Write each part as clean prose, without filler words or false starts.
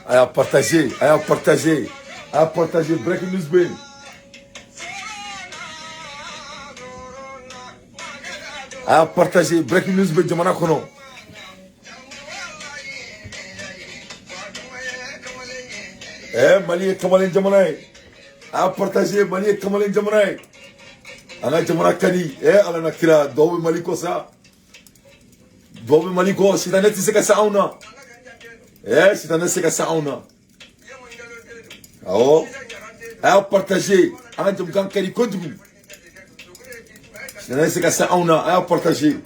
à partager, à partager, à partager. Breaking news, baby. À partager. Breaking news, baby. Jamana kono. Mali Kamalen Jamana. À partager. Mali Kamalen Jamana. Ana Jamana Kani. Ala nakira. Dobe Mali ko sa. Dobe Mali ko. Sitane tise ka sauna. Sitane tise ka sauna. Oh. À partager. Ana Jamana Kani kodugu. Sitane tise ka sauna. À partager.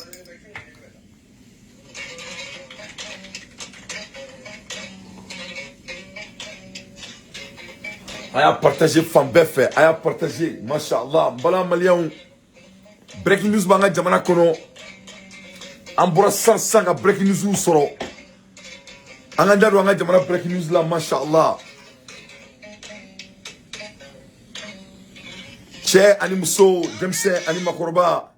Aya partager fan befe, aya partager, mashallah, mbala malion. Breaking news banga jamana kono. Ambura sans breaking news soro. Anga ndado anga jamana breaking news la mashallah. Che ani muso, demse ani makorba.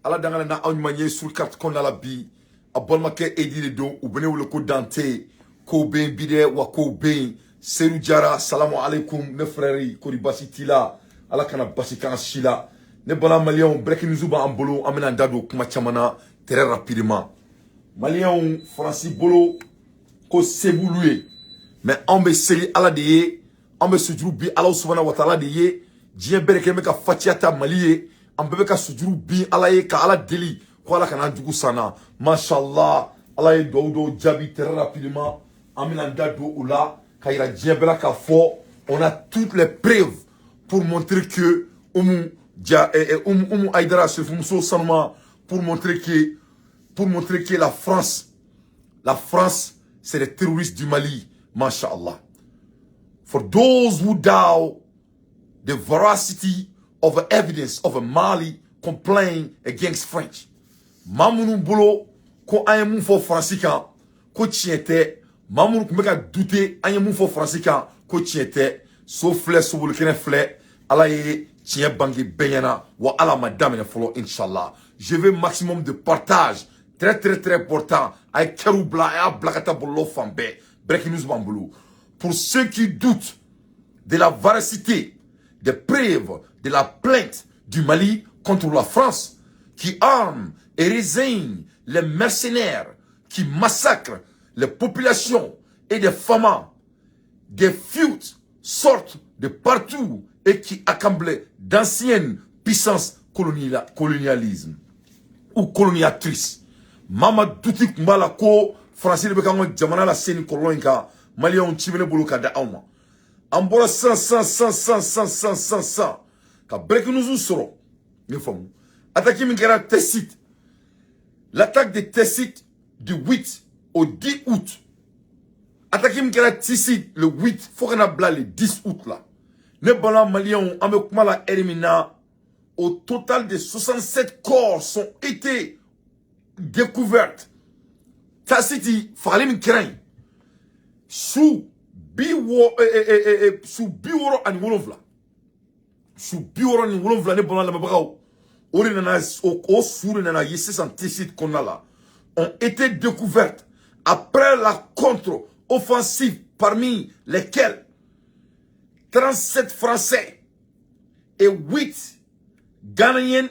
Ala dangana na awni manye sur carte kona la bi. Abolma ke edi le do ou bene wule ko dante. Ko ben bide wa ko ben. Serou Diara, salam alaikum, ne frères, Kori Bassi Tila, ala kana Bassi kana Shila, ne bala Malion, breaking news ba ambolo, amena ndado kuma chamana, très rapidement. Malion, Francis Bolo, ko sebouloué, mais on be seli ala de ye, on be sujuru bi ala subhanahu wa ta'ala de ye, djien bereke me ka fatiata maliye, on be ka sujuru bi ala ye ka ala deli, ko ala kana djugu sana, mashallah, ala ye do jabi très rapidement, amena ndado oula, Kaira Djebela Kafo, on a toutes les preuves pour montrer que Aïdara Sefumso Sanma, pour montrer que la France, c'est les terroristes du Mali, mashallah. For those who doubt the veracity of the evidence of a Mali complaint against French, Mamounou Bolo, ko ayemou fo francican, ko tiente, Mamour kumeka douter anye mou fo français kan ko tiete so flè so bol kene flè ala ye tien bangi benyana wa ala madame ne follow inshallah. Je veux maximum de partage très important ay keroubla et ablakata bolo fambe breaking news bambulu. Pour ceux qui doutent de la véracité des preuves de la plainte du Mali contre la France qui arme et résigne les mercenaires qui massacrent les populations et des femmes, des fuites sortent de partout et qui accumulent d'anciennes puissances colonialisme ou coloniatrices. Mama douti kumbala ko français de bekango jamana la seni kolonka malien chimene buluka da awma. Ambora 100 ka break nous soro. Ni famu. Attaque mingera Tessit. L'attaque de Tessit du 8 au 10 août. Attaqué Mkela Tissit le 8, faut qu'on a le 10 août là. Ne bala malien, la élimina. Au total de 67 corps sont été découverts. Tassiti, fallait Mkela. Sous biworo and wolofla. Sous biworo and wolofla ne bala la mabrao. Orinana, au sourinana, yeses en Tissit qu'on a là. Ont été découvertes après la contre-offensive parmi lesquels 37 Français et 8 Ghanéens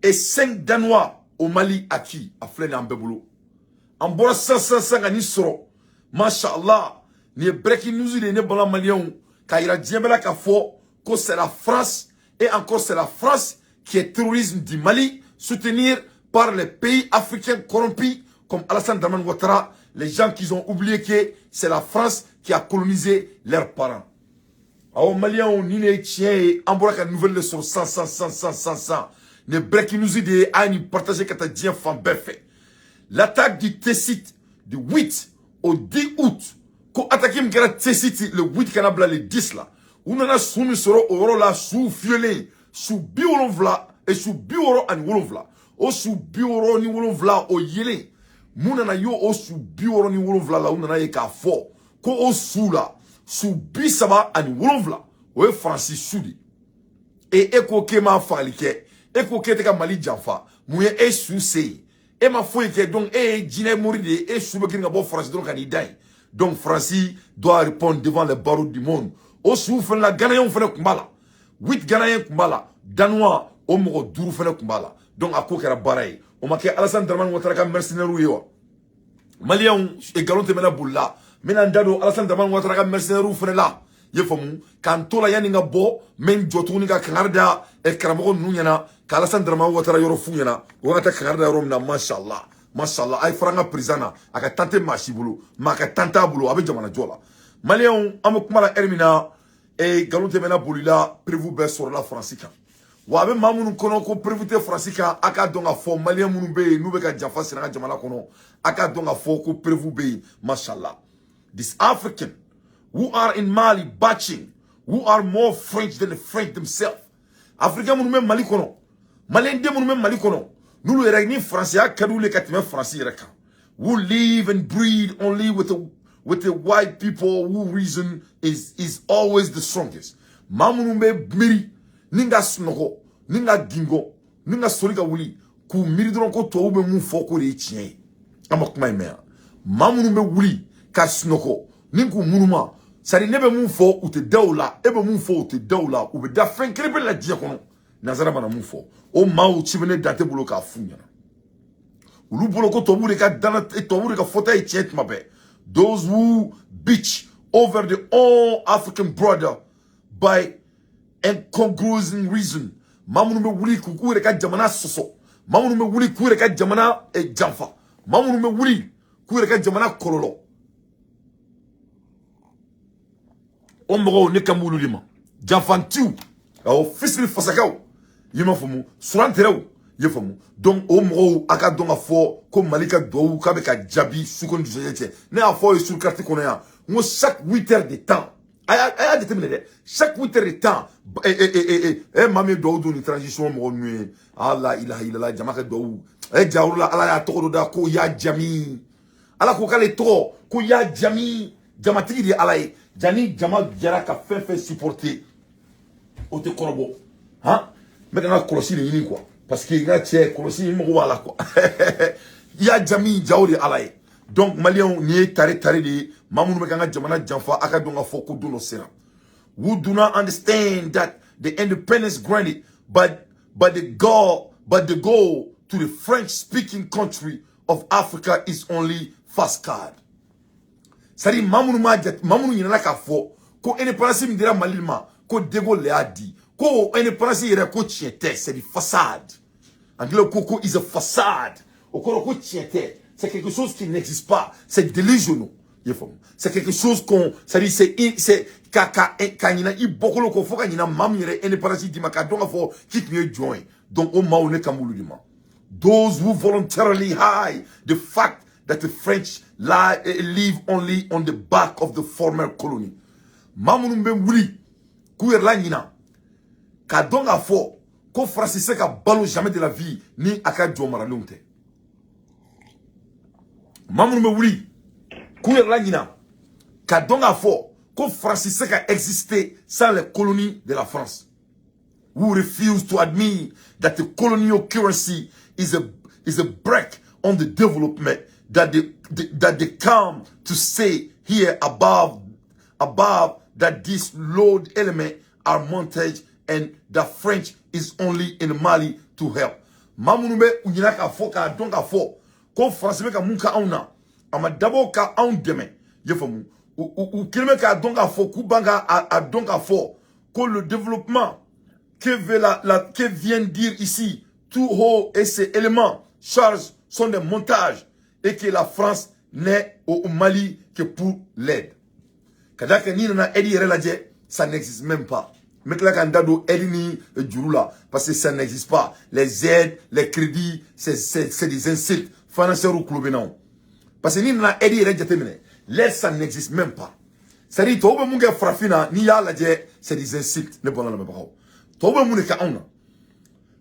et 5 Danois au Mali acquis à Flène en Beboulou. En bois 500 ani soro. Mashallah, ni breaking news il est né bon Malion, Kaira Djembela Kafo, que c'est la France et encore c'est la France qui est terrorisme du Mali, soutenir par les pays africains corrompus comme Alassane Draman Ouattara, les gens qui ont oublié que c'est la France qui a colonisé leurs parents. Alors, Maliens, on y tient et on voit une nouvelle leçon 100. Ne breaking news de Aïni partager qu'à ta dien fan fait. L'attaque du Tessit du 8 au 10 août, qu'on attaque m'gara Tessit le 8 canabla le 10 là. On en a soumis sur oro là sous fiolé, sous biolonvla et sous bioro and wolonvla. O sous bioro ni wolonvla o yele. Mounana yo o sous bioro ni wolonvla la on en a yeka fo. Ko o sous là. Sous bisaba and wolonvla. O e Francis Soudi. Et eko kema falike. Eko keteka mali janfa. Mouye e sous sey. E ma fouye ke donc e jine mouride e sous bekiri nga bo France donc kanidai. Donc France doit répondre devant les barreaux du monde. Au souffle la Ghanéen fait kumbala. 8 Ghanéens kumbala. Danois au mogo duru fait kumbala. Donc à quoi qu'elle a barré. On m'a dit Alassane Dramane Ouattara mercenaire ou Maliens et galon te mena boula. Menandado Alassane Dramane Ouattara mercenaire ou fait là. Yefomu quand tola yaninga bo men jotuni ka kangarda e karamo nunyana kala sandrama watara yoro funyana wata kangarda yoro na mashallah ay franga prisana aka tante mashibulu maka tanta bulu abe jamana jola malien amukumala ermina e galonte mena bolila prévu be sur la francica wa be mamunu kono ko prévuté francica aka donga fo malien munu be nu be ka jafa sira jamana kono aka donga fo ko prévu be mashallah this African who are in Mali batching, who are more French than the French themselves. Africains nous même Mali kono, Maliens nous même Mali kono. Nous le régni français a kadou le katime français reka. Who live and breed only with the white people who reason is always the strongest. Mamunumbe miri ninga snoko, ninga gingo, ninga solika wuli ku miri dron ko to ube mun foko re chien. Amak my man. Mamunumbe wuli ka snoko, ninku munuma. Sari nebe mun fo ou te daoula, ebe mun fo ou te daoula, ou be da fen krebe la diya kono, nazara bana mun fo. O ma ou chibene date bolo ka funyana. Ulu bolo ko tobu de ka dana, tobu de ka fota e chient mabe. Those who bitch over the all African brother by incongruous reason. Mamunu me wuli kuku de ka jamana soso. Mamunu me wuli kuku de ka jamana e jamfa. Mamunu me wuli kuku de ka jamana kololo. On ne kambulu lima janfantiu o fisili fasakaw yima famu surantereu yefamu donc o mo aka donga fo ko malika do ka be ka jabi sukon du jete ne a fo sur carte kono ya mo chaque 8 heures de temps aya déterminé chaque 8 heures de temps mami do do ni transition mo nu Allah ilaha illallah jamaka do jawrula ala ya to da ko ya jami ala ko kale to ko ya jami jamatigi di alay Jani Jama Djara ka fait supporter au te korobo hein mais dans la colossine ni quoi parce que nga tché colossine mo wala quoi ya jami jawri alay donc malien ni tare de mamunu me kanga jamana jamfa aka donga foko do no sera who do not understand that the independence granted but the goal to the French speaking country of Africa is only facade. Sari mamunu nyina ka fo ko indépendance mi dira malilma ko De Gaulle a dit ko indépendance yere ko tiete c'est une façade. Anglais koko is a façade. Okoro ko tiete c'est quelque chose qui n'existe pas, c'est delusional. C'est quelque chose qu'on ça dit c'est kanina i bokolo ko fo kanina mam yere indépendance di maka donga fo kick me join. Donc o maune kamulu dima. Those who voluntarily hide the fact that the French live only on the back of the former colony. Mamunumbe wuli kuyer la nyina ka donga fo ko français ka balo jamais de la vie ni aka jomara lumte. Mamunumbe wuli kuyer la nyina ka donga fo ko français ka exister sans les colonies de la France. Who refuse to admit that the colonial currency is a break on the development that they come to say here above that these load element are montage and the French is only in Mali to help. Mamunube unyaka foka donga fo ko France ka munka auna ama dabo ka aun deme yefamu ou kilme ka donga fo kubanga a donga fo ko le développement que vient dire ici tout haut et ces éléments charges sont des montages et que la France n'est au Mali que pour l'aide. Kadaka ni na edi reladje, ça n'existe même pas. Mais là quand dado edi ni djurula parce que ça n'existe pas. Les aides, les crédits, c'est des insultes. Financiers ou club non. Parce que ni na edi reladje temene. L'aide ça n'existe même pas. Ça dit tobe munga frafina ni ya ladje, c'est des insultes. Ne bon la même pas. Tobe munga ka ona.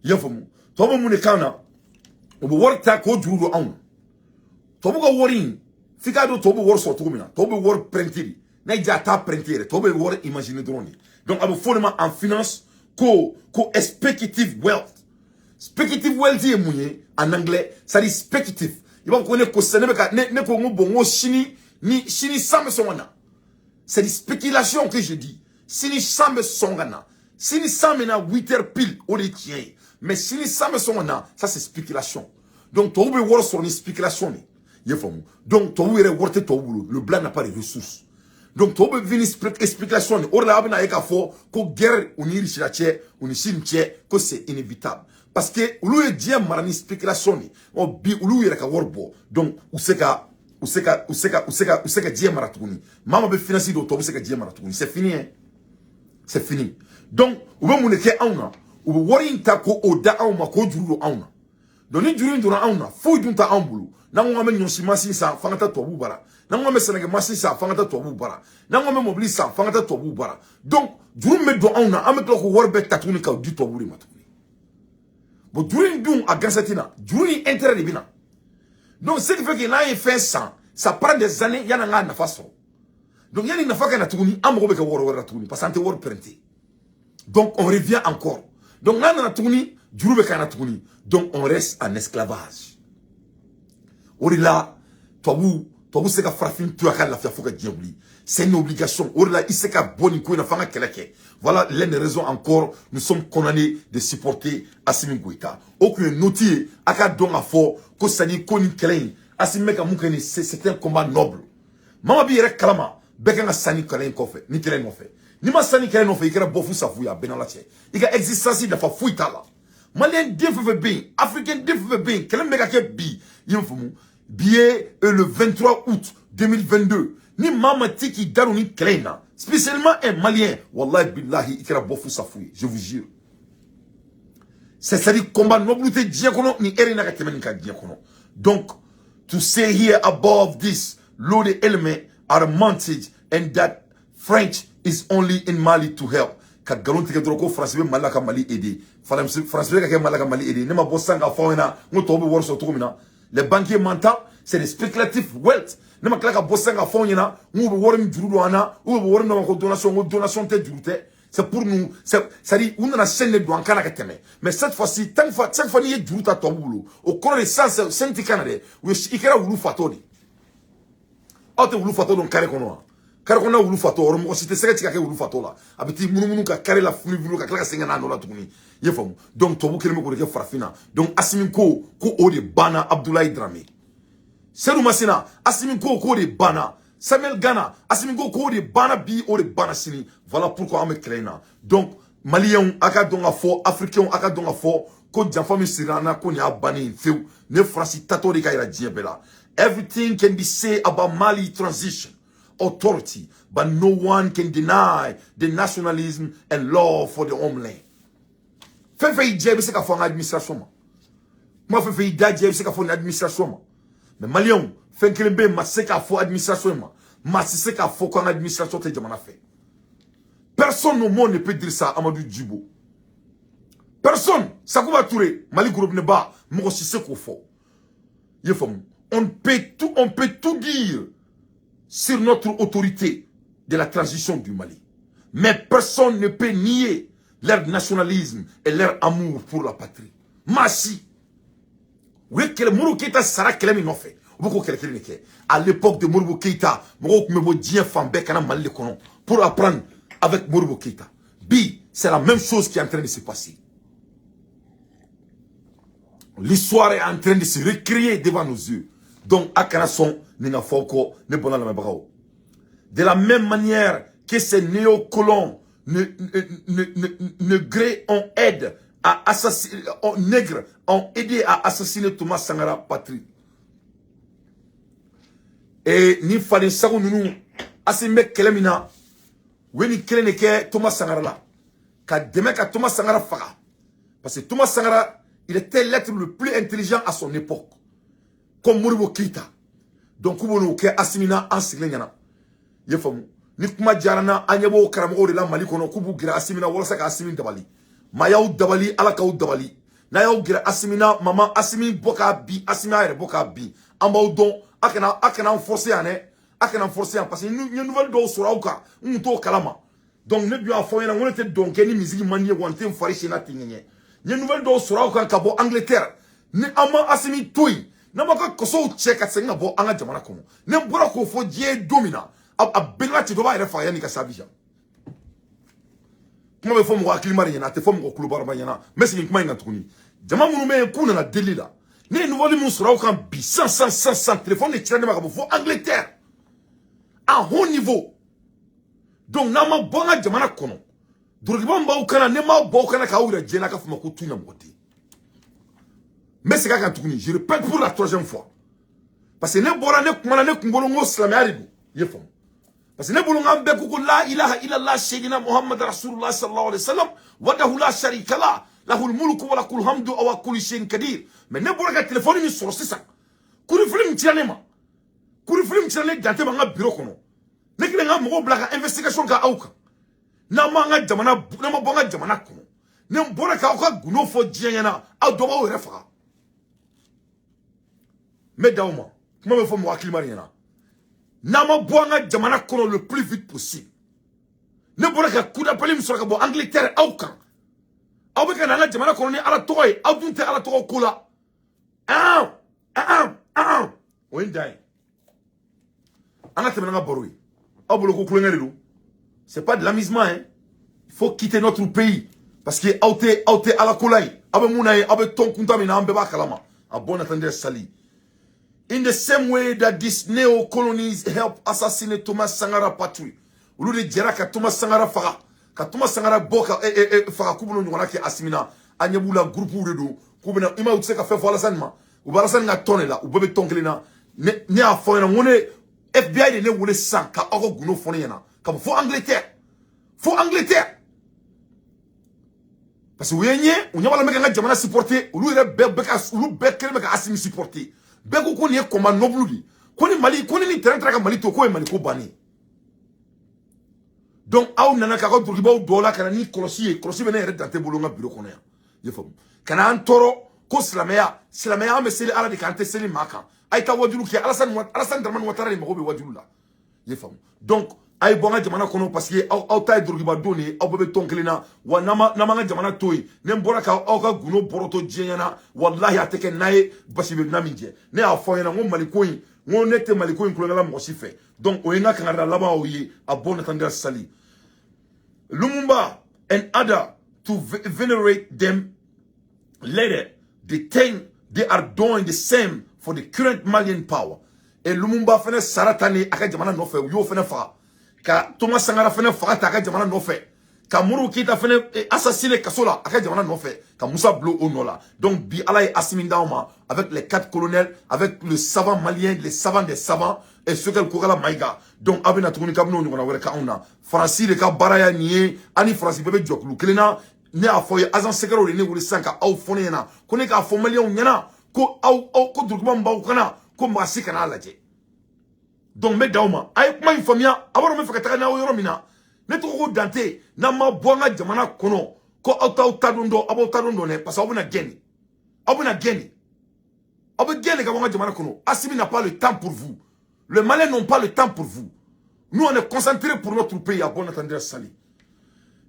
Yafamu. Tobe munga kana. Obo worta ko djuru ona. Tobu go worin fika do tobu wor so tugumina tobu wor printer na jata printer tobu wor imaginer drone donc abo fondement en finance ko speculative wealth est mouillé en anglais ça dit speculative il va connaître ko senebe ka ne ko ngo bongo chini ni sini sambe songana. C'est des spéculations que je dis. Sini sambe songana. Sini sambe na 8h pile au les tiens. Mais sini sambe songana, ça c'est spéculation. Donc toi vous voir sur une spéculation ni. Donc toi vous ere worte toi le blanc n'a pas de ressources. Donc toi vous venir spéculation ni. Or là abna eka fo ko guerre ou ni richilache ou ni sinche que c'est inévitable. Parce que ulu e dia marani spéculation ni. O bi ulu ere ka worbo. Donc useka dia maratuni. Mama be financer do to useka dia maratuni. C'est fini hein. C'est fini. Donc ou be muneke auna ou wori inta ko oda auma ko juru auna. Donc ni juru ndura auna fo dunta ambulu. Na ngome nyonsi masi sa fangata to bubara. Na ngome senege masi sa fangata to bubara. Na ngome mobili sa fangata to bubara. Donc juru me do auna ame ko worbe tatuni ka du to buri matuni. Bon juru ndung a gansatina, juru ni intérêt de bina. Donc ce qui fait que là il fait ça prend des années yana nga na façon. Donc yani na faka na tuni amgo be ka wor na tuni parce que ante wor printé. Donc on revient encore. Donc là na tuni juru be ka na tuni. Donc on reste en esclavage. Orila tobu se ka frafin tu aka la fia foka diabli. C'est une obligation. Orila iseka boni ko na fanga keleke. Voilà l'une des raisons encore nous sommes condamnés de supporter Assimi Goïta. Aucun notier aka don afo ko sani ko ni kelen Assimi ka mukeni c'est un combat noble. Mama bi yere kalama beka nga sani kelen ko fe ni kelen no fe. Ni ma sani kelen no fe ikera bofu safuya benalache. Ika existence da fa fuita la. Malien defu bien, Africain defu bien, kelen meka ke bi yimfumu. Billet le 23 août 2022. Ni mama tiki daru ni klena. Spécialement un malien. Wallahi billahi ikera bofu safouye. Je vous jure. C'est-à-dire combat nobilité diakono ni erina ka kemenika diakono. Donc, to say here above this, loaded element are mounted and that French is only in Mali to help. Ka galonti ke droko France be malaka Mali aider. France be ka malaka Mali aider. Ne ma bossanga fawena ngoto be worso to mina. Les banquiers mentants, c'est des spéculatifs wealth. Ne ma klaka bossanga fawena ngou be worim jurudo ana, ou be worim na ko donation te jurute. C'est pour nous, ça dit, on a la chaîne de douane mais cette fois-ci, chaque fois, il y a du à ton boulot. Au cours des 5 Canada, il y a un fatoni. Ah, tu as fato donc carré qu'on a. Carré qu'on a ou fato, or si tu sais que tu as un fato là. Habiti mounou ka carré la funu vulu ka klaka sengana no la tuni. Ye fam. Donc to bukele mo ko ke farafina. Donc Assimi ko o de bana Abdoulaye Dramé. Serou Masina, Assimi ko de bana Samuel Ghana, Assimi ko de bana bi o de bana sini. Voilà pourquoi on me kleina. Donc Maliens aka donga fo, Africains aka donga fo, ko janfami sirana ko nya bani feu, ne Franci tato de kaira diabela. Everything can be said about Mali transition authority, but no one can deny the nationalism and love for the homeland. Fefe idjebe se ka fo administration. Moi fefe idjebe se ka fo administration. Mais Maliens Fenkelembe ma se ka fo administration ma se ka fo kon administration te jamana fait. Personne au monde ne peut dire ça à Amadou Djibo. Personne. Sakouba Touré, Mali groupe ne ba, mo si se ko fo. On peut tout dire sur notre autorité de la transition du Mali. Mais personne ne peut nier leur nationalisme et leur amour pour la patrie. Massi. Oui, que le Mourou Keita sera qu'elle m'a fait. À l'époque de Modibo Keita, pour apprendre avec Modibo Keita. Bi, c'est la même chose qui est en train de se passer. L'histoire est en train de se recréer devant nos yeux. Donc, Akanason, Ninafoko, Nebonalamebrao. De la même manière que ces néocolons négrés ont aidé à assassiner, nègres ont aidé à assassiner Thomas Sankara patrie. Et ni fallait sago nous Assimi kelemina weni keleneke Thomas Sankara là ka demain ka Thomas Sankara faga parce que Thomas Sankara il était l'être le plus intelligent à son époque comme Modibo Keita donc kubono ke Assimina ansiglenya ye famu ni kuma jarana anyabo karamo de la Mali kono kubu gira Assimina wala saka Assimi dabali mayaw dabali alakaw dabali na yaw gira Assimina mama Assimi boka bi Assimi ere boka bi ambaw don akana forcer ane akana forcer parce que une nouvelle do sura uka to kalama donc ne bi afo yana wonete donc ni musique manie wonte fari china tinyenye une nouvelle do sura uka kabo Angleterre ni ama Assimi toy Namaka koso check at senga bo anga jamana kono. Nem bora ko fo die domina. A benga ti doba ere fa yani ka sabija. Kuma be fo mo aklimari yana te fo mo klubar ba yana. Mesi kuma inga tukuni. Jama munu me kuna na delila. Ne nouveau li mun sura kan bi 100 téléphone et tirane maka fo Angleterre. À haut niveau. Donc nama bonga jamana kono. Drogiba mba ukana nema bo kana ka ura jena ka fuma ko tunya moti. Mais c'est quand tu je répète pour la 3e fois. Parce que ne bora ne kumana ne kumbolo ngo islam yaribu. Yefam. Parce que ne bolo ngambe ko la ilaha illallah sayyidina Muhammad rasulullah sallallahu alayhi wasallam wadahu la sharika la lahu almulku wa lakul hamdu wa kulli shay'in qadir. Mais ne bora ka téléphone mi sur ça. Kuri film tianema. Kuri film tianle gante banga bureau kono. Ne kile nga mo blaka investigation ka auka. Na manga jamana na ma bonga jamana kono. Ne bora ka auka guno fo dianyana a doba o refa. Mais Daouma, comment me faut moi Klimarina? Nama boanga jamana kono le plus vite possible. Ne boura ka coup d'appel sur la Angleterre aucun. Aweka na jamana kono ni ala toy, awdunte ala toko kula. Wendai. Anga temena borui. Awbolo ko kulengelu. C'est pas de l'amusement hein. Il faut quitter notre pays parce que aute ala kulai. Abe munae, abe ton kuntamina ambe ba kalama. A bon attendre sali. In the same way that these neo-colonies help assassinate Thomas Sankara Patri. Ulu de jera ka Thomas Sankara faga. Ka Thomas Sankara boka faga kubuno nywana ki asimina. Anyabula grupu redo. Kubena ima utse ka fe fo alasanma. Ubalasan nga tonne la. Ubebe tonkelina. Ne a fo yana ngone FBI de ne wole san ka oko guno fo yana. Ka fo Angleterre. Fo Angleterre. Parce que uyenye unyabala meka nga jamana supporter. Ulu ere beka ulu bekele meka asimi supporter. Beko koni e koma nobludi. Koni Mali, koni ni terrain traka Mali to ko e Mali ko bani. Donc aw nana ka ko Drogiba dola kana ni kolosi bene ere dante bolonga bureau kono ya. Yefam. Kana antoro ko silamaya me seli ala de kante seli maka. Ay ta wajulu ki Alassane Dramane Ouattara ni magobe wajulu la. Yefam. Donc ay bonga jamana kono parce que aw tay Drogiba doni aw bebe tonkelina wa nama nga jamana toy nem bora ka aw ka guno boroto jenyana wallahi ateke nae basibe naminje ne a fo yana ngo malikoyi ngo nete malikoyi kulongala mo sife donc o yenga kangara laba o yi a bon attendre sali Lumumba and other to venerate them later they think they are doing the same for the current Malian power et Lumumba fene saratani aka jamana no fe yo fene fa ka Thomas Sankara fene fagata aka jamana no fe ka Muru Keita fene assassiné kasola aka jamana no fe ka Moussa Blo onola donc bi ala e asimindauma avec les 4 colonels avec le savant malien les savants des savants et ceux qu'elle kokala maïga donc abena tukuni kabno nyona wala ka ona Francis le ka baraya nié ani Francis bebe joklu kelena ne a foye agent secret ne wuli sanka aw fone na ko ne ka fo malien nyana ko aw ko Drogiba mbaw kana ko masi kana laje donc me Daouma ay kuma infamia abaro me fakata na yoro mina ne to ko dante na ma bonga jamana kono ko auta dondo abota dondo ne parce abuna geni geni ka bonga jamana kono Assimi n'a pas le temps pour vous les Maliens n'ont pas le temps pour vous nous on est concentrés pour notre pays à bon entendre sali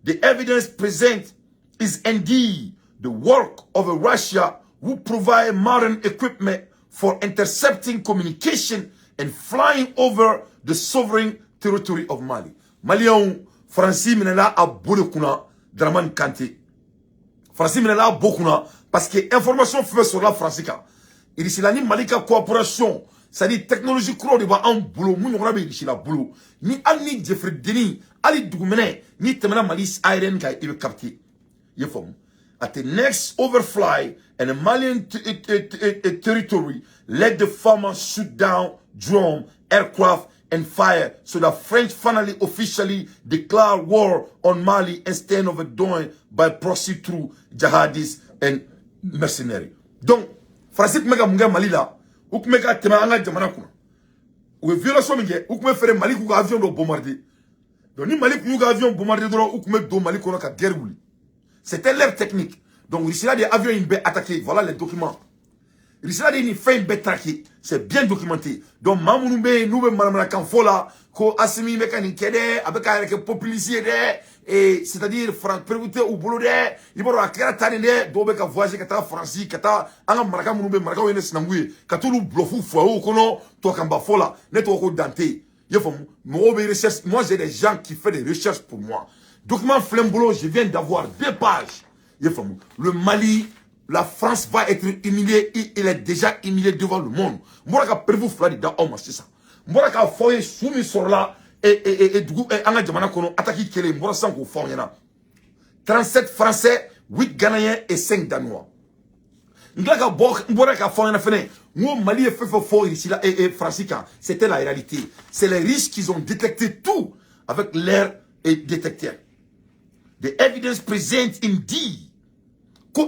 the evidence present is indeed the work of Russia who provide modern equipment for intercepting communication and flying over the sovereign territory of Mali. Maliens, Francis Minela a boule kuna Dramane Kanté. Francis Minela a beaucoup parce que information fait sur la Francica. Il dit la ni Malika coopération, c'est-à-dire technologie croix de va en boulot, moun on a bien ici la boulot. Ni Ali Jeffrey Denis, Ali Doumene, ni temena Malis Iron ka il capté. Yefom. At the next overfly and a Malian territory, let the farmers shoot down drone, aircraft, and fire so that French finally officially declare war on Mali instead of doing by proxy through jihadists and mercenaries. Donc, Francis mega munga Mali la, ou mega tema anga jamana kuna. Ou violation minge, ou me faire Mali ku avion do bombarder. Donc ni Mali ku avion bombarder ou me do Mali kuna ka guerre wuli. C'était leur technique. Donc, il y a des avions qui attaqués. Voilà les documents. Il y a des faits qui traqués. C'est bien documenté. Donc, Mamounoube, nous, madame la Kanfola, ko Assimi mécanique, avec un populisé, et c'est-à-dire prévité au boulot de il va akera tani de do be ka voyager kata France kata anga maraka munu be maraka wene sinangui katulu blofu fo kono to kamba fola ne to ko dante recherche. Moi j'ai des gens qui font des recherches pour moi. Document Flemboulot, je viens d'avoir 2 pages. Le Mali, la France va être humiliée, il est déjà humilié devant le monde. Moi ka prévu fladi da homme c'est ça. Moi ka foyer soumis sur là et du coup anga jamana kono attaquer kele moi sans ko fond yana. 37 Français, 8 Ghanéens et 5 Danois. Mali et Francica, c'était la réalité. C'est les riches qui ont détecté tout avec l'air et détecteur. The evidence present indeed.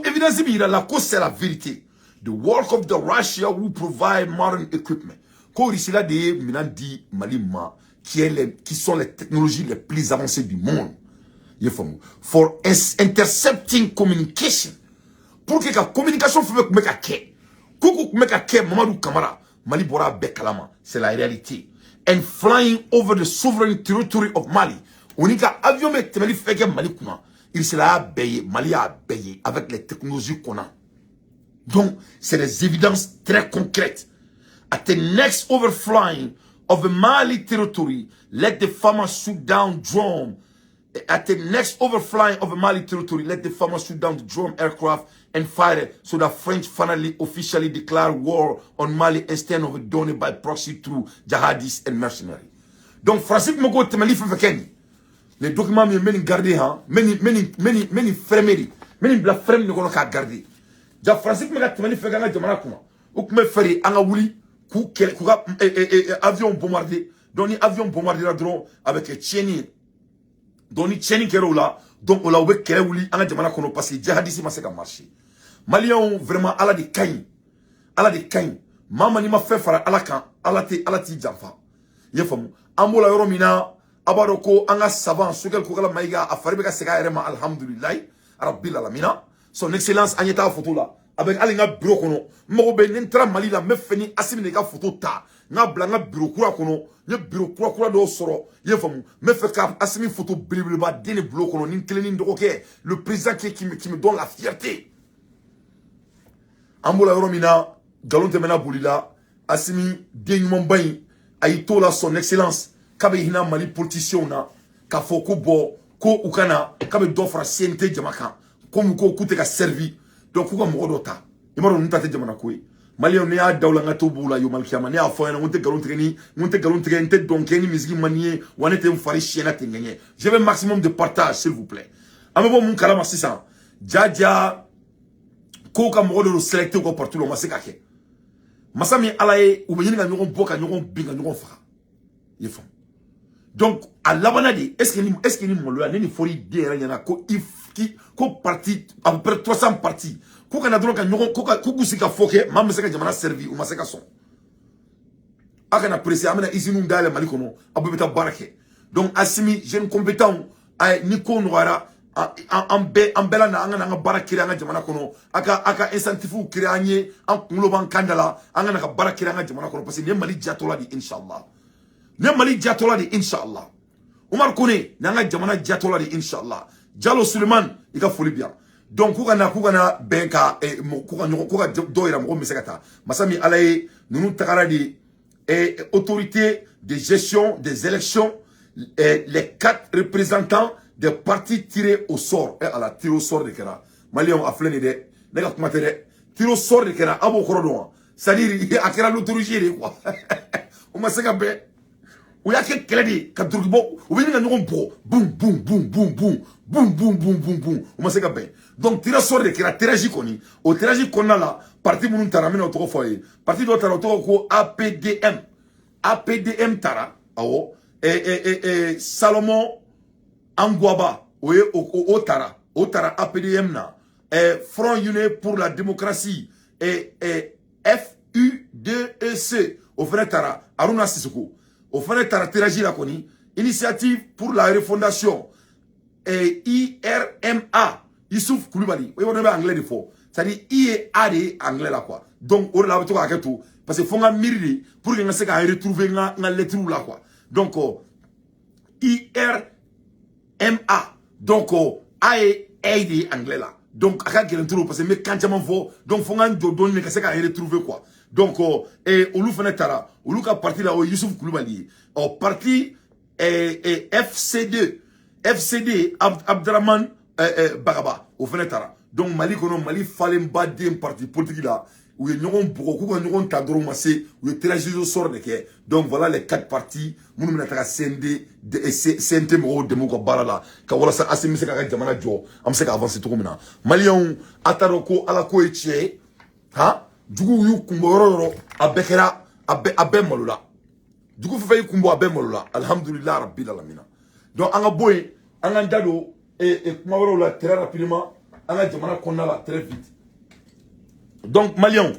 Évidence la cause c'est la vérité. The work of the Russia who provide modern equipment. Qui sont les technologies les plus avancées du monde. For intercepting communication. Pour que la communication fasse meka ke. Koukou meka ke Mamadou Kamara. Mali bora bekalama. C'est la réalité. And flying over the sovereign territory of Mali. On dit avion me temeli feke Mali kuna. Il se l'a payé. Mali a payé avec les technologies qu'on a. Donc, c'est des évidences très concrètes. At the next overflying of the Mali territory, let the farmers shoot down drone. At the next overflying of the Mali territory, let the farmers shoot down the drone aircraft and fire it, so that French finally officially declare war on Mali instead of done it by proxy through jihadists and mercenaries. Donc, Francis Mogo Temeli Fekeni. Les documents me meni garder hein, meni fremerie, meni bla frame ne kono ka garder. Ja Francis Mogo Temeli Fekanga jamana kuma. Ou me feri anga wuli ku avion bombardé. Doni avion bombardé la drone avec Tcheni. Doni Tcheni kero là, donc on l'a ouvert kere wuli anga jamana kono parce que jihadisme ma seka marché. Maliens vraiment ala de kain. Ala de kain. Mama ni ma fait fara ala kan, ala ti jamfa. Yefamu. Amola yoromina abaroko anga savant sukel kokala maiga afaribe ka seka erema alhamdulillah rabbil alamina. Son excellence Agneta photo là avec alinga bureau kono moko be nentra Mali la me feni asimi ne ka photo ta nga blanga bureau kura kono ye bureau kura do soro ye famu me fe ka asimi photo blibli ba dene bureau kono nin keleni ndokoke le président qui me donne la fierté. Ambola yoromina galonte mena bolila asimi denyumon bayi ayito la son excellence kabe hina Mali politicien na ka foko bo ko ukana kabe dofra CNT jamaka comme ko kute ka servi donc ko mo dota imaro nta te jamana ko Mali on ya dawla ngato bula yo malkiama ne afo na nte galon treni nte donc ni misgi manier wanete mfari chiena tengenye. Je veux maximum de partage s'il vous plaît. Amebo mun kalama 600 jaja ko ka mo do selecter ko partout lo maseka ke masami alaye ou benyini ga nyogon boka nyogon binga nyogon fa yefo. Donc à l'abanadi est-ce que ni mo lo ani fori de yana ko ko parti à peu près 300 partis ko kana dron ka nyogon ko gusika foke mam seka jamana servi ou maseka son akana pressé amena isinu ndale Mali kono abubeta barake. Donc asimi jeune compétent ay ni ko noara ambela na anga barakiri anga jamana kono aka incentifu kiranye an kulo ban kandala anga na barakiri anga jamana kono parce que ne Mali jatola di inshallah ne Mali jatola di inshallah Omar Kone na anga jamana jatola di inshallah Diallo Suleiman ika foli bien donc ku kana benka ku ka doira mo mesekata masami alaye nunu takara di autorité de gestion des élections les 4 représentants des partis tirés au sort et à la tir au sort de Kera Malion a flené de nega kumatere tir au sort de Kera abo korodo c'est-à-dire a Kera l'autorité quoi o maseka be o yake keledi ka durgibo o bini nga bo boum boum boum boum boum boum boum boum boum boum o maseka be donc tir au sort de Kera tiraji koni o tiraji konna la parti munun taramina to foyer parti do tara to ko APDM tara awo Salomon Angwaba, oui, Otara APDM na, Front Uni pour la démocratie, FUDEC, au frère Tara, Aruna Sissoko, au frère Tara Tiraji Lakoni, Initiative pour la refondation, IRMA, Youssouf Koulibaly, oui, on a anglais de faux, c'est-à-dire IEAD anglais là quoi. Donc, on l'a tout à tout, parce que faut nga miri pour que nga se retrouver nga lettre là quoi. Donc, IRMA, donc aye aide anglais là donc aka gelen trop parce que mais quand tu fo donc faut ngan do ne ka se ka retrouver quoi donc et olu fana tara olu ka parti là au Youssouf Koulibaly au parti FCD Abdraman Bagaba au fana tara donc Mali kono Mali fallait pas d'un parti politique là où ils n'ont beaucoup où ils tadro massé où ils tragédie sort de que donc voilà les 4 partis nous nous n'attara CND CNT mo demo ko barala ka wala sa asimi se ka jamana jo am se ka avancer tout comme Malion ataro ko ala ko etie ha dugu yu kumbororo abekera abe malula dugu fe kumbo abe malula alhamdulillah rabbil alamin donc anga boy anga ndado et kumbororo la très rapidement anga jamana konna la très vite. Donc, Maliens,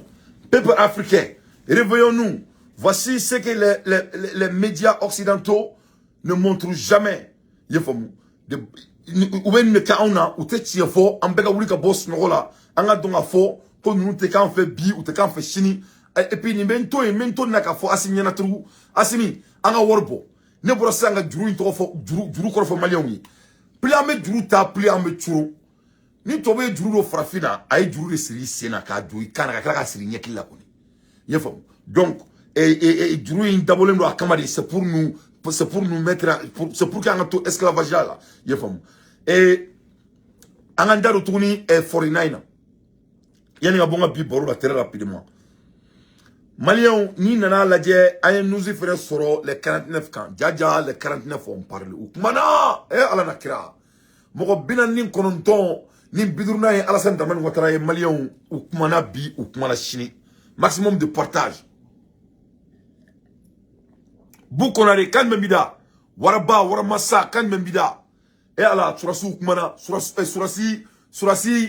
peuple africain, réveillons-nous. Voici ce que les médias occidentaux ne montrent jamais. Il faut ou bien le cas on a ou te tient fort, en bega wuli ka boss nola, en a donc a fort, pour nous te quand fait bi ou te quand fait chini, et puis ni mento na ka fort asimi na trou, asimi, en a warbo. Ne brossa nga juru into fort, juru ko fort Maliens ni. Pli ame juru ta, pli ame churu. Ni tobe juru do frafina ay juru de siri sena ka joyi kana ka siri nyeki la koni yefam donc et juru in dabolem do akamadi c'est pour nous mettre c'est pour qu'on to esclavage là yefam et anganda do tuni e 49 yani nga bonga bi boro la très rapidement Maliens ni nana ladje ay nous faire soro les 49 quand jaja les 49 on parle ou mana e ala nakira moko binan nin kononton ni bidurna ye Alassane Dramane Ouattara ye Maliens ou kumana bi ou kumana chini maximum de partage Boukonare kan membida waraba waramassa kan membida et ala surasu kumana surasi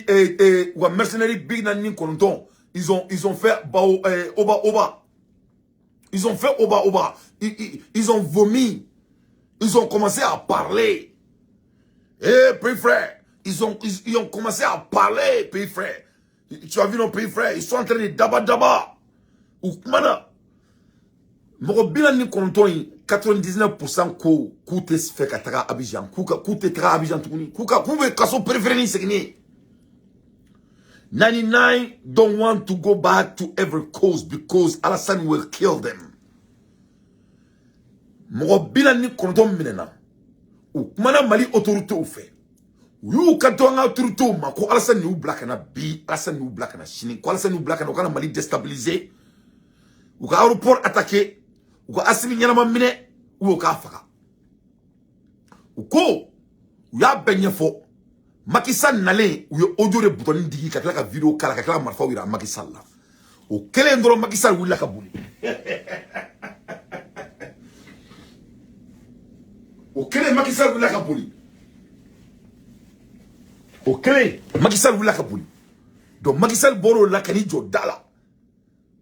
ou mercenaires big nan nin konton ils ont fait oba ils ont fait oba ils ont vomi ils ont commencé à parler petit frère ils ont commencé à parler, pays frère. Tu as vu nos pays frères, ils sont en train de daba. Ou mana. Moko bilan ni konton 99% ko te fait katara Abidjan. Ku te tra Abidjan tukuni. Ku be kaso préféré ni segni. 99 don't want to go back to every cause because Alassane will kill them. Moko bilan ni konton minena. Ou mana Mali autorité ou fait. You kantonga turto ma ko Alassane ni black na bi Alassane ni black na chini ko Alassane ni black na kana Mali déstabiliser ou ka aéroport attaqué ou ka asimi nyama mine ou ka faka ou ko ya benye fo Macky Sall nale ou audio de bouton digi ka ka vidéo kala ka marfa wira Macky Sall la o kele ndoro Macky Sall willa ka buli o kele Macky Sall willa ka buli ok, Macky Sall wula kabuli. Donc Macky Sall boro la kani jo dala.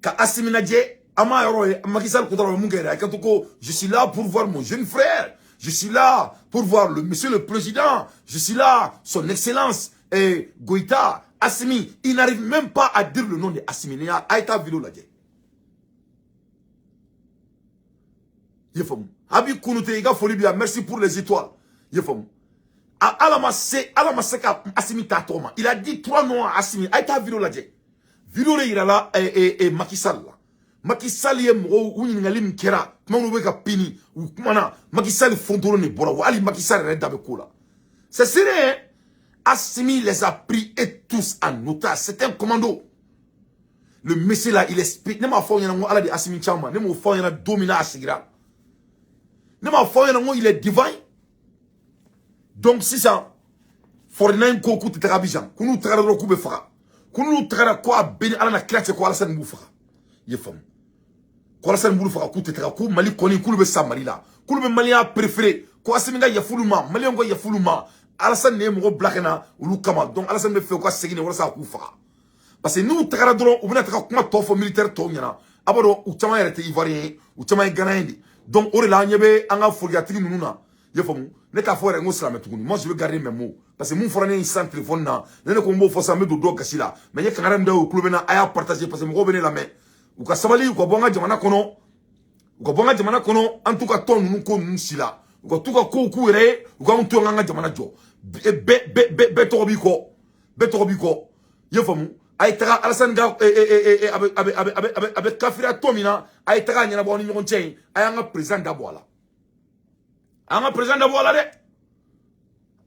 Ka asimina je ama yoro Macky Sall kudara mungera kantuko je suis là pour voir mon jeune frère. Je suis là pour voir le monsieur le président. Je suis là son excellence et Goïta Assimi, il n'arrive même pas à dire le nom de Assimi. Il a été vidéo là. Yefom. Abi Kounoute Iga Folibia, merci pour les étoiles. Yefom. Alamaseka Assimi Tatoma. Il a dit 3 noms à Assimi. Aïta vidéo là. Vidéo là, il a là et Macky Sall. Macky Sall est mort ou n'alim kera. Comment on veut pini ou comment Macky Sall fondolo ne bora. Ali Macky Sall est d'abord là. C'est sérieux. Assimi les a pris et tous en otage. C'est un commando. Le monsieur là, il explique. Ne m'a fait un ala de Assimi Chama. Ne m'a fait un domina à Sigra. Ne m'a fait un il est divin. Donc si ça, Fortnite ko ku tera Abidjan, kunu tera ro ku be fara. Kunu tera ko abeni ala na classe ko Alassane Mbou fara. Ye fam. Ko Alassane Mbou fara ku tera ko Mali koni kulu be sa Mali la. Kulu be Malien préféré. Ko Assimi nga yafuluma, Malien ngo yafuluma. Alassane ne mo blakena ulu kama. Donc Alassane be fe ko segine wala sa ku fara. Parce que nous tera dron ou bena tera kuma tofo militaire to nyana. Abado ou tama yarete ivoirien, ou tama ganaindi. Donc ore la nyebe anga foliatiki nununa. Ye fam. Ne t'a fait un oslam tuguni. Moi je veux garder mes mots parce que mon frère n'est sans téléphone na. Ne combo faut ça me do kasi là. Mais il y a quand même au club na aya partager parce que mo venir la main. Ou ka sabali ou ka bonga jamana kono. Ou ka bonga jamana kono en tout cas ton nous ko nous sila. Ou ka tout ka ko ku re ou ka on to nga jamana jo. Betorobiko yefamu aitara Alassane ga avec kafira tomina aitara nyana boni nyon chen ayanga président d'Aboala anga président d'Aboala de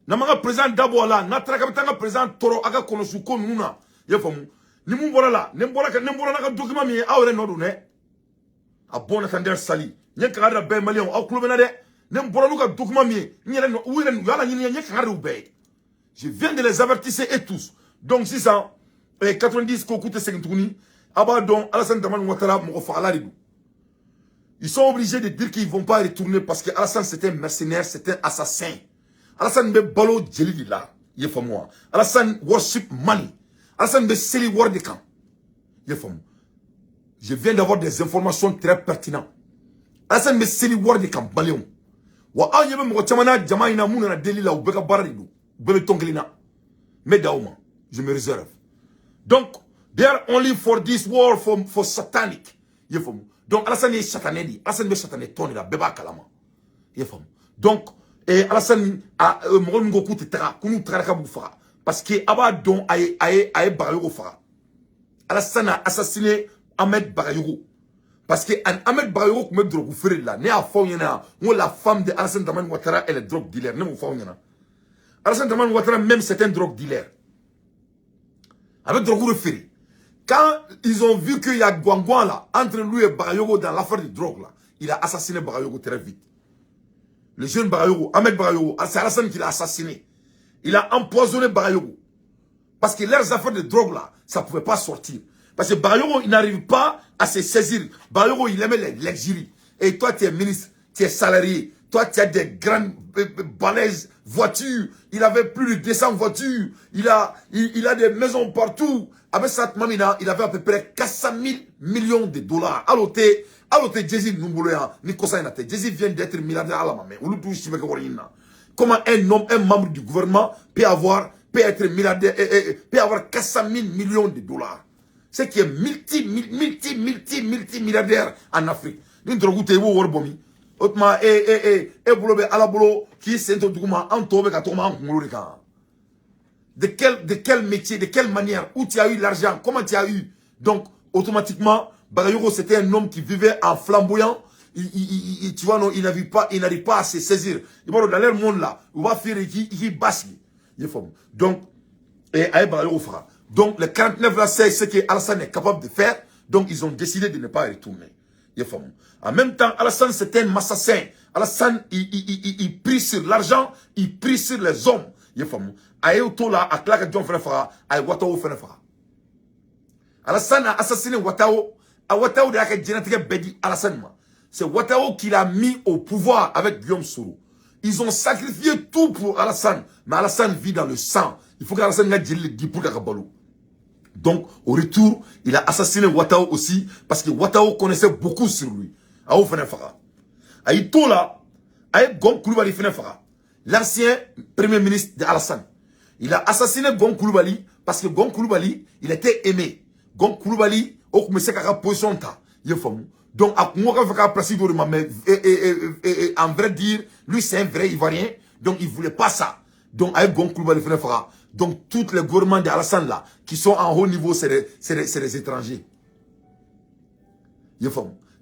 namanga président d'Aboala natra kabitanga président toro aga konosu ko nuna yefamu ni mun bora la nembora na document mi awre nodu ne abona tander sali nyaka ada be malion aw klubena de nembora nuka document mi nyere no wire yala nyine nyaka ngare ube. Je viens de les avertir et tous. Donc, 690 Kokoute Segintouni, Abadon, Alassane Dramane Ouattara, ils sont obligés de dire qu'ils ne vont pas retourner parce que Alassane c'était un mercenaire, c'était un assassin. Alassane be balo djeli là, y'a moi. Alassane worship money. Alassane be seli war de camp. Y'a je viens d'avoir des informations très pertinentes. Alassane be seli war de camp, baléon. Wa a yebe mo chamana jamaina muna na deli la ubeka bararidu. Mais Daouma, je me réserve. Donc, they are only for this war for satanic. Donc, Alassane est satané. Alassane est satané. Tony la beba kalama. Donc, Alassane a Morongoku tetara. Kunu traka boufara. Parce que Abadon aye Barayogo fara. Alassane a assassiné Ahmed Barayogo. Parce que Ahmed Barayogo comme drogue ouféré là. Né à Fawyana. La femme de Alassane Dramane Ouattara, elle est drogue dealer. Né à Fawyana. Alassane Dramane Ouattara, même c'est un drogue dealer. Avec drogue reféré. Quand ils ont vu qu'il y a Gwangwan là, entre lui et Barayogo dans l'affaire de drogue là, il a assassiné Barayogo très vite. Le jeune Barayogo, Ahmed Barayogo, c'est Alassane qui l'a assassiné. Il a empoisonné Barayogo. Parce que leurs affaires de drogue là, ça ne pouvait pas sortir. Parce que Barayogo, il n'arrive pas à se saisir. Barayogo, il aimait l'exilie. Et toi, tu es ministre, tu es salarié. Toi, tu as des grandes balaises voitures. Il avait plus de 200 voitures. Il a des maisons partout. Avec cette mamina, il avait à peu près 400 000 millions de dollars. Alors, Jésus Jésus vient d'être milliardaire à la maman. Comment un homme, un membre du gouvernement peut être milliardaire, peut avoir 400 000 millions de dollars. C'est qui est multi-milliardaire en Afrique. Nous devons Otma bolobe ala bolo qui sento duguma antobe ka toma ngulu ka. De quel métier, de quelle manière, où tu as eu l'argent, comment tu as eu. Donc automatiquement Barayogo c'était un homme qui vivait en flamboyant. Tu vois non, il n'arrive pas à se saisir. Dans leur monde là, on va faire qui basque. Donc Barayogo fera. Donc le 49 là c'est ce que Alassane est capable de faire. Donc ils ont décidé de ne pas retourner. En même temps, Alassane, c'était un assassin. Alassane, il prie sur l'argent, il prie sur les hommes. Alassane a assassiné Ouattao. Ouattao de la génétique Bedi Alassane. C'est Ouattao qui l'a mis au pouvoir avec Guillaume Soro. Ils ont sacrifié tout pour Alassane. Mais Alassane vit dans le sang. Il faut qu'Alassane ait le 10 pour Kakabalou. Donc, au retour, il a assassiné Ouattao aussi, parce que Ouattao connaissait beaucoup sur lui. Aou Fenefara. Aïto là, Aïe Gon Koulibaly Fenefara, l'ancien premier ministre d'Alassane. Il a assassiné Gon Koulibaly, parce que Gon Koulibaly, il était aimé. Gon Koulibaly, au commencé à position ta. Donc, à moi, en vrai dire, lui c'est un vrai Ivoirien, donc il voulait pas ça. Donc, Aïe Gon Koulibaly Fenefara. Donc, tous les gouvernements d'Alassane là, qui sont en haut niveau, c'est des étrangers.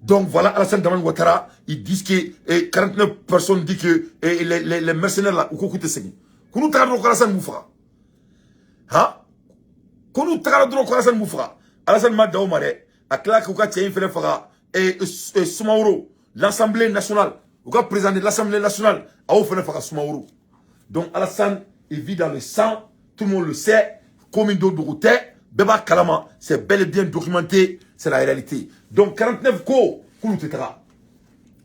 Donc, voilà, Alassane Dramane Ouattara, ils disent que 49 personnes disent que les mercenaires là, ou quoi que ce soit. Qu'on travaille Alassane Moufra. Hein? Qu'on travaille Alassane Moufra. Alassane Madao Mare, à Clark, ou quoi, tiens, il fera, et Soumaoro, l'Assemblée nationale, ou quoi, président de l'Assemblée nationale, à où fera Soumaoro. Donc, Alassane, il vit dans le sang. Tout le monde le sait, comme une d'autres, Beba Kalama, c'est bel et bien documenté, c'est la réalité. Donc 49 ko, Koulou Tetara.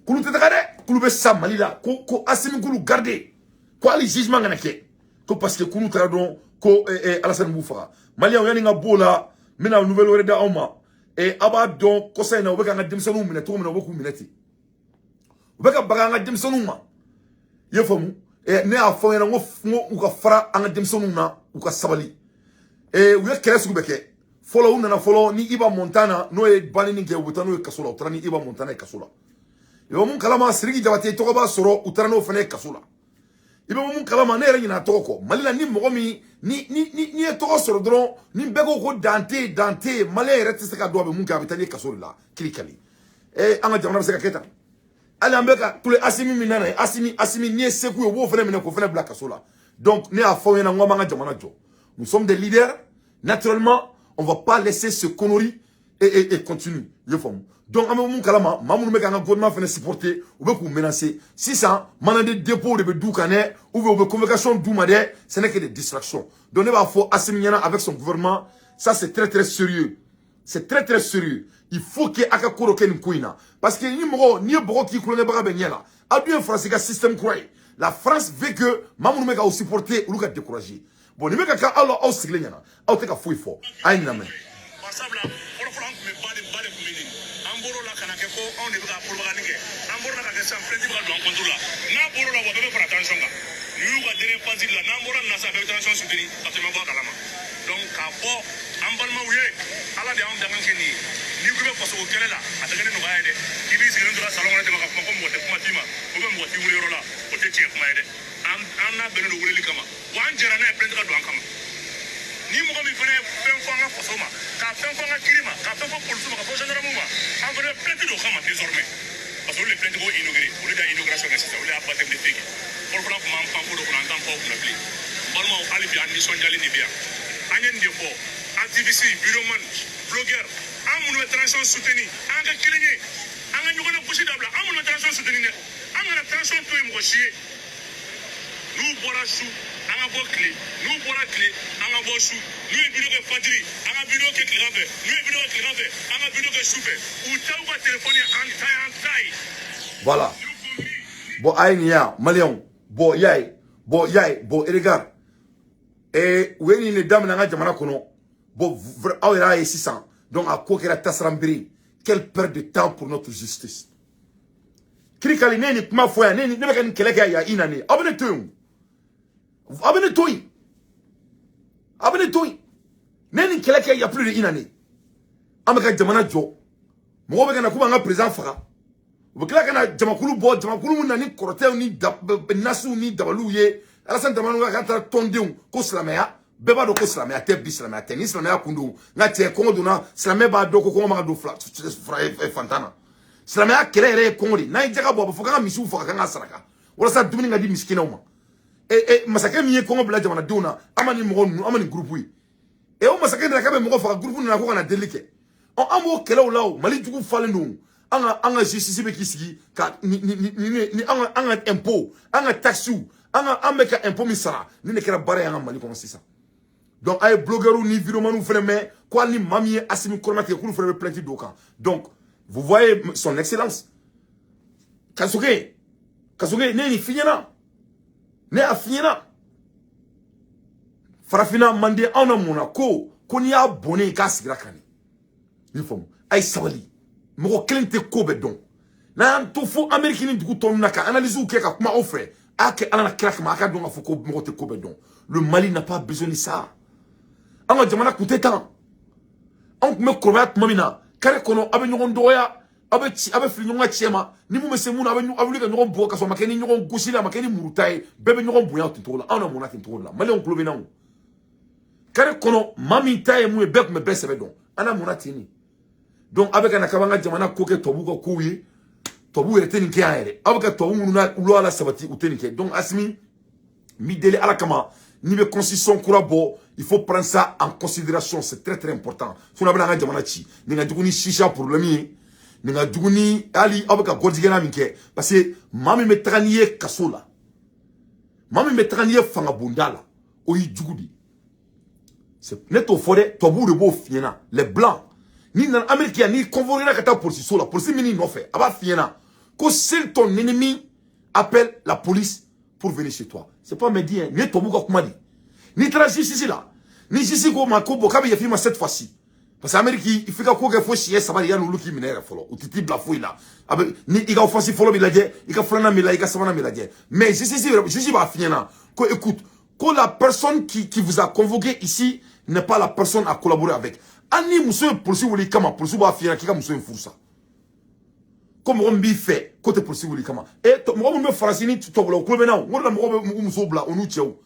Koulou Tetara, Koulou Bessa Malila, Ko Assimi Koulou gardé. Quoi les jugements ganake? Parce que Koulou Tetara, Ko Alassane Moufara. Malia, on y a bola, mena nouvelle oreda Oma. Et Abadon, Kosaina, Obeka Demsonou, Minatou, Menoboku Minati. Obeka Baganga Demsonouma. Yefomu. Et ne a fait un ou ka fara an demsonuna ou ka sabali et ou ya kere sugu beke follow na follow ni Iba Montana no e bani ni ke wutano e kasola utrani Iba Montana e kasola e mun kalama sirigi jabate to ba soro utrano fene kasola Il be mun kala ma ne yɛrɛ ɲina tɔgɔ kɔ Mali la ni mɔgɔ min ni ye tɔgɔ sɔrɔ dɔrɔn ni bɛɛ ko Dante Mali yɛrɛ tɛ se ka dɔn a bɛ mun kɛ a bɛ taa ni kaso de la Kirikali an ka jamana bɛ se ka kɛ tan hali an bɛ ka tule Asimi min nana Asimi ni ye Seku ye o b'o fana minɛ k'o fana bila kaso la donc ne y'a fɔ ɲɛna n ko an b'an ka jamana jɔ nous sommes des leaders naturellement on va pas laisser ce connerie et continue ye faamu donc an bɛ mun kalama maa minnu bɛ k'an ka gouvernement fana supporter u bɛ k'u menacer sisan mana de dépôt de bɛ d'u kan dɛ ou bien u bɛ convocation d'u ma dɛ ce n'est que des distractions donc ne b'a fɔ Asimi ɲɛna avec son gouvernement ça c'est très sérieux c'est très sérieux il faut que a ka ko dɔ kɛ nin ko in na parce que ni ye bɔgɔ k'i kulonkɛbaga bɛ ɲɛ la a dun ye Faransi ka système kura ye la France veut que maa minnu bɛ k'aw supporter olu ka décourager bon ni bɛ ka kɛ aw sigilen ɲɛna aw tɛ ka foyi fɔ a ye nin lamɛn donc k'a fɔ an balimaw ye ala de y'anw dangan kɛ nin ye n'i ko i bɛ faso o kɛlɛ la a tɛ kɛ ni nɔgɔya ye dɛ i b'i sigilen to salon kɔnɔ ten ka kuma ko mɔgɔ tɛ kuma d'i ma ou bien mɔgɔ t'i wele yɔrɔ la o tɛ tiɲɛ kuma ye dɛ an n'a bɛnnen don weleli kama wa an jɛra n'a ye plainte ka don an kama ni mɔgɔ min fana ye fɛn fɔ an ka faso ma k'a fɛn fɔ an ka kiri ma k'a fɛn fɔ polisiw ma k'a fɔ gendarmew ma an fana plainte don o kama désormais parce que olu de plainte ko inauguré olu de y'a inauguration kɛ sisan olu y'a baptême de feu kɛ fɔlɔfɔlɔ tun b'an pan ko dɔ kɔnɔ an t'an pan o kunna bilen balimaw hali bi an nisɔndiyalen de bɛ yan an ye nin de fɔ activiste bureauman blogueur an minnu bɛ transition soutenir an ka kelen ye an ka ɲɔgɔn na gosi dabila an minnu bɛ transition soutenir dɛ an kana transition to ye mɔgɔ si ye n'u bɔra su an ka bɔ tile n'u bɔra tile an ka bɔ su n'u ye video kɛ fajiri an ka video kɛ tilegan fɛ n'u ye video kɛ tilegan fɛ an ka video kɛ su fɛ u taw ka téléphone ye an ta ye voilà bon a ye nin ya maliyɛnw bon y'a ye bon regarde u ye nin de daminɛ an ka jamana kɔnɔ bon aw yɛrɛ y'a ye sisan donc a ko kɛra tasaranbere quelle perte de temps pour notre justice Kirikali ne ye nin kuma fɔ yan ne bɛ ka nin kɛlɛ kɛ yan i na ne aw bɛ ne to yen aw bɛ ne to yen aw bɛ ne to yen ne ye nin kɛlɛ kɛ yan plus de i na ne an bɛ ka jamana jɔ mɔgɔw bɛ ka na k'u b'an ka président faga u bɛ tila ka na jamakulu bɔ jamakulu min na ni kɔrɔtɛw ni nasiw ni dabaliw ye Alassane Dramane k'a taara tɔndenw ko silamɛya bɛɛ b'a dɔn ko silamɛya tɛ bi silamɛya tɛ ni silamɛya kun don nka cɛ kɔngɔ donna silamɛ b'a dɔn ko kɔngɔ ma ka don fantan na silamɛya kɛlɛ yɛrɛ ye kɔngɔ de n'a ye jaga bɔ a bɛ fɔ k'an ka misiw faga k'an ka saraka walasa dumuni ka di misikinɛw ma masakɛ min ye kɔngɔ bila jamanadenw na an ma nin mɔgɔ ninnu an ma nin groupe ye o masakɛ nana k'a bɛ mɔgɔ faga groupe nana ko ka na delili kɛ an b'o kɛlɛw la o Mali jugu falen don an ka justice bɛ k'i sigi ka ni an ka impôt an ka taxes an bɛ ka impôt min sara ni ne kɛra baara ye an ka Mali kɔnɔ sisan donc a ye blogueurs ni videomaniw fana mɛn ko hali ni maa min ye Asimi Kɔrɔma tigɛ k'olu fana bɛ plainte d'o kan donc vous voyez son excellence Kasoge ne ye nin f'i ɲɛna ne y'a f'i ɲɛna farafinna manden anw na mun na ko n'i y'a bonnen k'a sigira kan de i faamu a ye sabali mɔgɔ kelen tɛ ko bɛɛ dɔn n'an y'an to fo Amérique ni dugu tɔ ninnu na ka analysew kɛ ka kuma aw fɛ a y'a kɛ Ala na kira kama a ka dɔn k'a fɔ ko mɔgɔ tɛ ko bɛɛ dɔn le Mali n'a pas besoin de ça an ka jamana kun tɛ tan anw tun bɛ kɔrɔbaya tuma min na kare kɔnɔ a bɛ ɲɔgɔn dɔgɔya a bɛ fili ɲɔgɔn ka cɛ ma ni mun bɛ se mun na a bɛ wuli ka ɲɔgɔn bugɔ ka sɔrɔ a ma kɛ ni ɲɔgɔn gosili a ma kɛ ni muruta ye bɛɛ bɛ ɲɔgɔn bonya ten cogo la anw na mun na ten cogo la Maliyɛnw tulo bɛ na o kare kɔnɔ maa min ta ye mun ye bɛɛ tun bɛ bɛɛ sɛbɛ dɔn an na mun na ten de donc a bɛ ka na k'an ka jamana ko kɛ tubabuw ka kow ye tubabuw yɛrɛ tɛ nin kɛ yan yɛrɛ aw bɛ ka tubabuw minnu na olu ala sabati u tɛ nin kɛ donc Asimi n b'i deli ala kama n'i bɛ constitution kura bɔ il faut prendre ça en considération c'est très important sinon a bɛna an ka jamana ci nin ka jugu ni shisha problème ye nin ka jugu ni hali aw bɛ ka gɔdigɛna min kɛ parce que maa min bɛ taga n'i ye kaso la maa min bɛ taga n'i ye fanga bonda la o y'i jugu de ne t'o fɔ dɛ tubabuw de b'o f'i ɲɛna les blancs ni nana Amérique yan n'i convoquera ka taa polisiso la polisi min n'i nɔfɛ a b'a f'i ɲɛna ko seul ton ennemi appelle la police pour venir chez toi c'est pas me dire nin ye tubabuw ka kuma de n'i taara justice la ni justice ko ma ko bon k'a bɛ yafa i ma cette fois-ci parce que Amérique il faut ka ko kɛ fo siɲɛ saba de yanni olu k'i minɛ yɛrɛ fɔlɔ u tɛ t'i bila foyi la a bɛ ni i ka offensive fɔlɔ bɛ lajɛ i ka filanan bɛ lajɛ i ka sabanan bɛ lajɛ mais justice b'a f'i ɲɛna ko écoute ko la personne qui vous a convoqué ici n'est pas la personne à collaborer avec hali ni muso ye polisi wele i kama polisi b'a f'i ɲɛna k'i ka muso in furu sa comme on b'i fait côté possible kama et to mo me farasini to bolo ko bena ngorna mo muso bla onu chew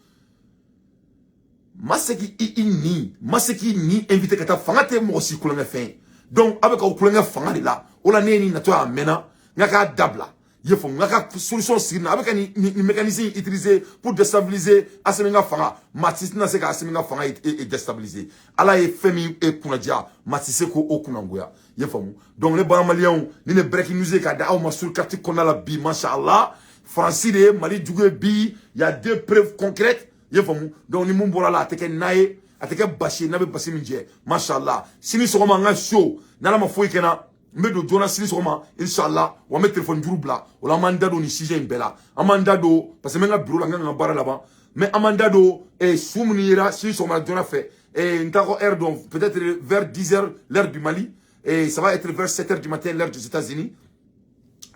maseki ni invité kata fangate mo si ko nga fin donc avec ko nga fangali la ola neni na to amena ngaka dabla yefo ngaka solution sirna avec ni mécanisme utilisé pour déstabiliser asemenga fanga matisi na se ka asemenga fanga et déstabiliser ala e femi e kunadia matisi ko okunangoya yefo donc les bons maliens ni ne breaking news ka da ma sur carte qu'on a la bi machallah Francis de Mali djugé bi il y a deux preuves concrètes yefo donc ni mumbola la ateke nae ateke bashi na be bashi minje machallah sini so ma nga show na ma foi kena me do Jonas sini so ma inshallah wa me téléphone djoubla wala manda do ni sujet mbela amanda do parce que menga bureau la nga bara là-bas mais amanda do et soumnira sini so ma Jonas fait et ntako heure donc peut-être vers 10h l'heure du Mali et ça va être vers 7h du matin l'heure des États-Unis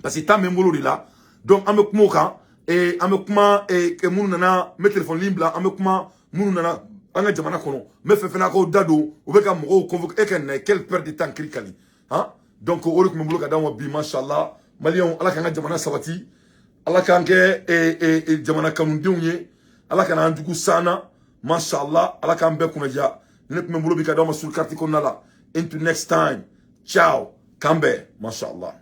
parce que ta memolo là donc avec moka et avec moi et que mon nana me téléphone libre là avec moi mon nana anga jamana kono me fe fena ko dado o be ka mo convoquer quel perte de temps krikali hein donc o rek memolo ka dawo bi machallah malion ala ka jamana sabati ala ka nke e jamana kanun diwnye ala ka na andugu sana machallah ala ka mbe kunaja ne memolo bi ka dawo sur carte ko nala into next time ciao kambe machallah